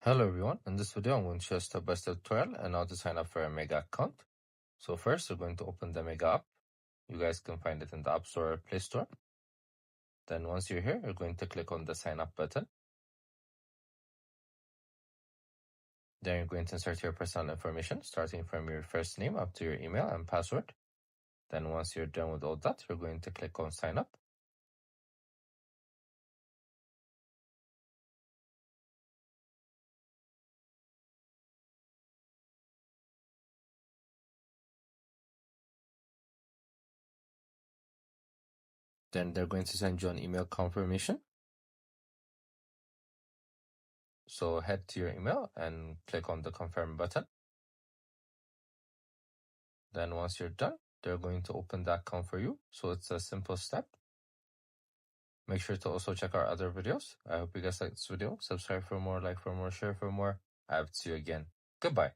Hello everyone, in this video I'm going to show a step-by-step tutorial on how to sign up for a Mega account. So first we're going to open the Mega app. You guys can find it in the App Store or Play Store. Then once you're here, you're going to click on the sign up button. Then you're going to insert your personal information, starting from your first name up to your email and password. Then once you're done with all that, you're going to click on sign up. Then they're going to send you an email confirmation. So head to your email and click on the confirm button. Then once you're done, they're going to open that account for you. So it's a simple step. Make sure to also check our other videos. I hope you guys like this video. Subscribe for more, like for more, share for more. I hope to see you again. Goodbye.